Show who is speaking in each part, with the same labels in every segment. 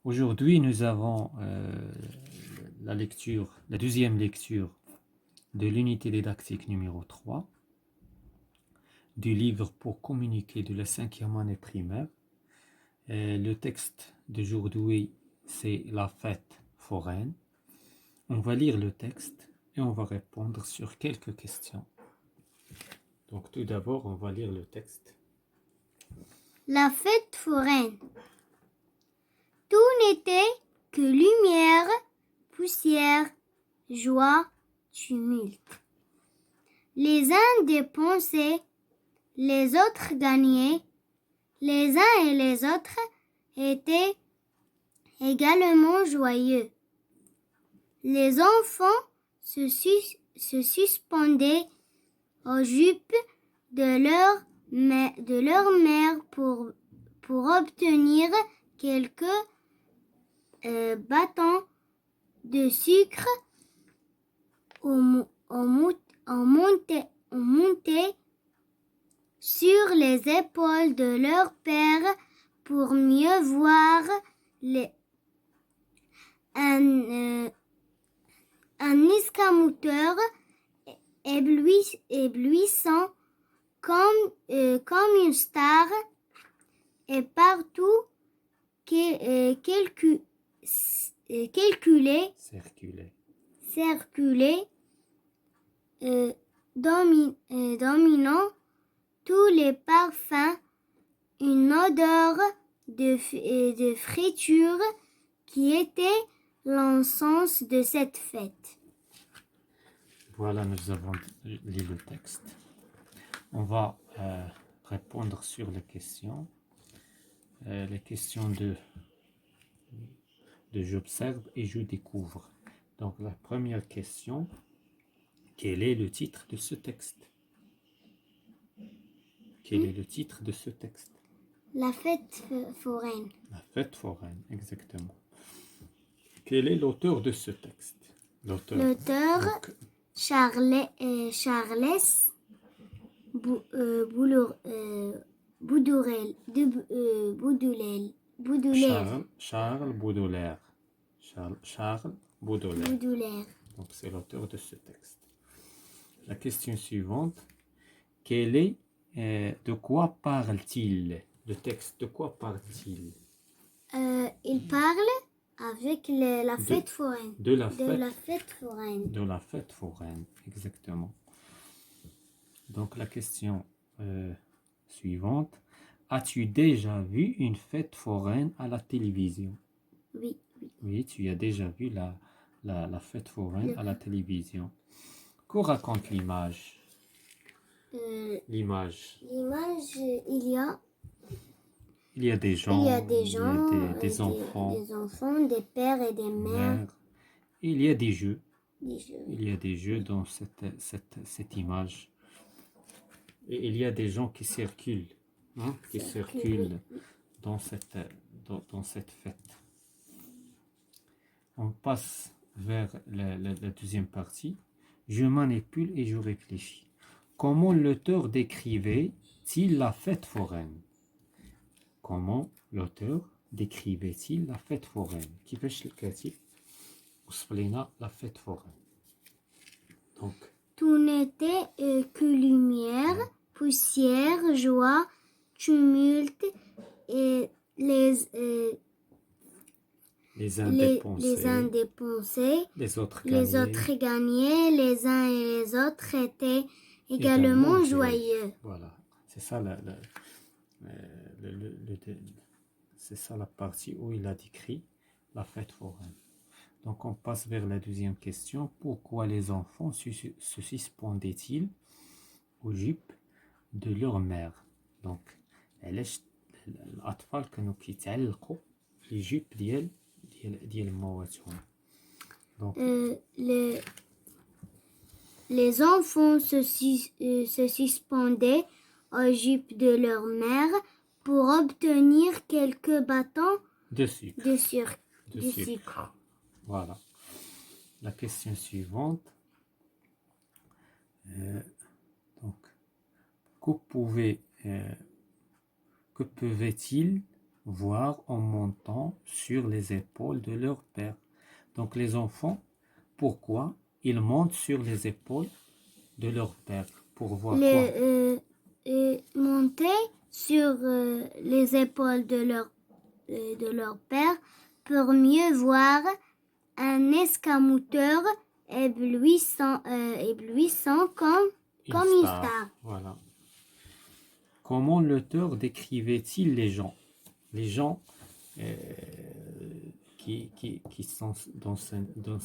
Speaker 1: Aujourd'hui, nous avons la deuxième lecture de l'unité didactique numéro 3 du livre pour communiquer de la 5e année primaire. Le texte d'aujourd'hui, c'est la fête foraine. On va lire le texte et on va répondre sur quelques questions. Donc tout d'abord, on va lire le texte.
Speaker 2: La fête foraine. Tout n'était que lumière, poussière, joie, tumulte. Les uns dépensaient, les autres gagnaient. Les uns et les autres étaient également joyeux. Les enfants se suspendaient aux jupes de leur mère pour obtenir quelques bâtons de sucre. On montait sur les épaules de leur père pour mieux voir un escamoteur éblouissant comme une star, et partout circulait, dominant tous les parfums, une odeur de friture qui était l'encens de cette fête.
Speaker 1: Voilà, nous avons lu le texte. On va répondre sur les questions. Les questions de j'observe et je découvre. Donc la première question, quel est le titre de ce texte? Quel est le titre de ce texte?
Speaker 2: La fête foraine.
Speaker 1: La fête foraine, exactement. Quel est l'auteur de ce texte?
Speaker 2: L'auteur, Charles Baudelaire.
Speaker 1: Charles Baudelaire. Charles Baudelaire. Donc c'est l'auteur de ce texte. La question suivante, de quoi parle-t-il? Le texte, de quoi parle-t-il?
Speaker 2: Il parle avec la fête foraine.
Speaker 1: De la fête
Speaker 2: foraine.
Speaker 1: De la fête foraine, exactement. Donc la question suivante, as-tu déjà vu une fête foraine à la télévision?
Speaker 2: Oui.
Speaker 1: Oui, tu as déjà vu la fête foraine à la télévision. Que raconte l'image? L'image, il y a des gens, des enfants,
Speaker 2: des pères et des mères.
Speaker 1: Il y a des jeux. Il y a des jeux dans cette image. Et il y a des gens qui circulent, dans cette fête. On passe vers la deuxième partie. Je manipule et je réfléchis. Comment l'auteur décrivait-il la fête foraine? Comment l'auteur décrivait-il la fête foraine? كيفاش الكاتب وصف لنا la fête foraine? Donc,
Speaker 2: tout n'était que lumière, poussière, joie, tumulte, et les uns dépensaient, les autres gagnaient, les uns et les autres étaient également joyeux.
Speaker 1: Voilà, c'est ça c'est ça la partie où il a décrit la fête foraine. Donc on passe vers la deuxième question. Pourquoi les enfants se suspendaient-ils aux jupes de leur mère? Donc علاش الأطفال كانوا كيتعلقوا في الجيب ديال مواتهم. Donc
Speaker 2: les enfants se suspendaient aux jupes de leur mère pour obtenir quelques bâtons
Speaker 1: de sucre. Voilà. La question suivante. Donc, que pouvaient-ils voir en montant sur les épaules de leur père. Donc les enfants, pourquoi ils montent sur les épaules de leur père? Pour voir quoi?
Speaker 2: Monter sur les épaules de leur père pour mieux voir un escamoteur éblouissant comme une star.
Speaker 1: Voilà. Comment l'auteur décrivait-il les gens? Les gens qui sont dans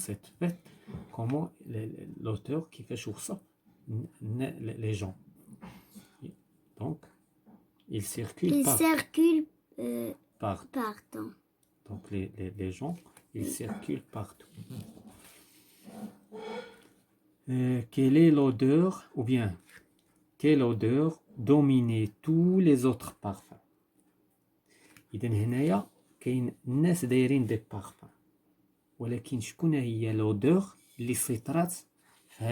Speaker 1: cette fête, comment l'auteur qui fait ça, les gens. Donc, ils circulent
Speaker 2: partout.
Speaker 1: Donc, les gens, ils circulent partout. Quelle est l'odeur, ou bien, quelle odeur dominait tous les autres parfums? إذن هنايا كاين الناس دايرين دي بارفان، ولكن شكون هي لودور اللي سيطرات في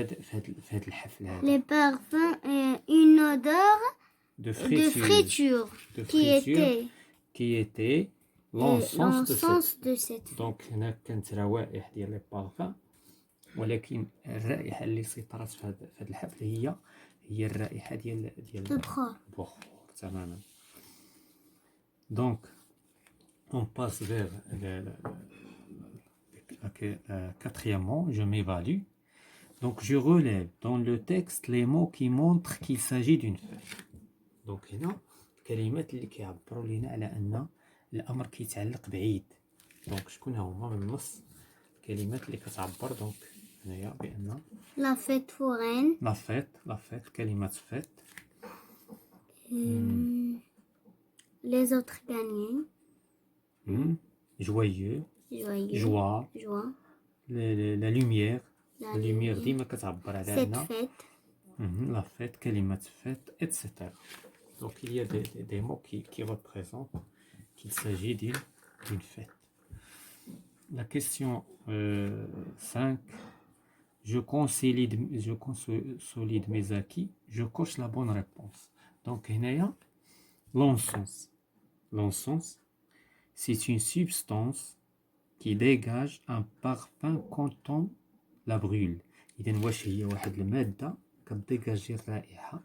Speaker 1: هاد الحفل هذا؟
Speaker 2: Les parfums une odeur de friture
Speaker 1: qui était l'encens
Speaker 2: de cette.
Speaker 1: Donc هنا كانت روائح ديال لي بارفان، ولكن الرائحة اللي سيطرات في هاد الحفل هي الرائحة ديال
Speaker 2: البخور.
Speaker 1: تماما. Donc, on passe vers quatrièmement, je m'évalue. Donc, je relève dans le texte les mots qui montrent qu'il s'agit d'une fête. Donc, هنا الكلمات اللي كيعبروا لنا على أن الأمر كيتعلق بعيد. Donc, شكون هما من النص الكلمات اللي كتعبر دونك هنايا بأن
Speaker 2: la fête foraine.
Speaker 1: La fête كلمة fête.
Speaker 2: Les autres gagnants.
Speaker 1: Joyeux. Joie. La lumière. La lumière ديما كتعبر على
Speaker 2: cette fête.
Speaker 1: La fête, كلمة fête, etc. Donc il y a des mots qui représentent qu'il s'agit d'une fête. La question 5. Je consolide mes acquis. Je coche la bonne réponse. Donc هنايا l'encens. L'encens, c'est une substance qui dégage un parfum quand on la brûle. إذن واش هي واحد المادة كتديجاجي الرائحة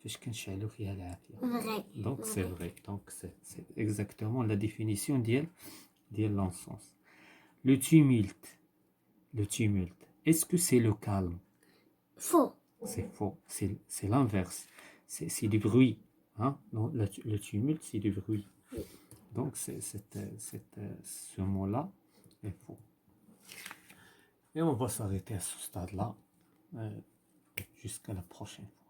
Speaker 1: فاش كنشعلو فيها العافية. Donc c'est vrai. Donc c'est exactement la définition ديال l'encens. Le tumulte. Est-ce que c'est le calme?
Speaker 2: Faux.
Speaker 1: C'est faux. C'est l'inverse. C'est du bruit. Hein? Non, le tumulte, c'est du bruit. Donc, ce mot-là est faux. Et on va s'arrêter à ce stade-là jusqu'à la prochaine fois.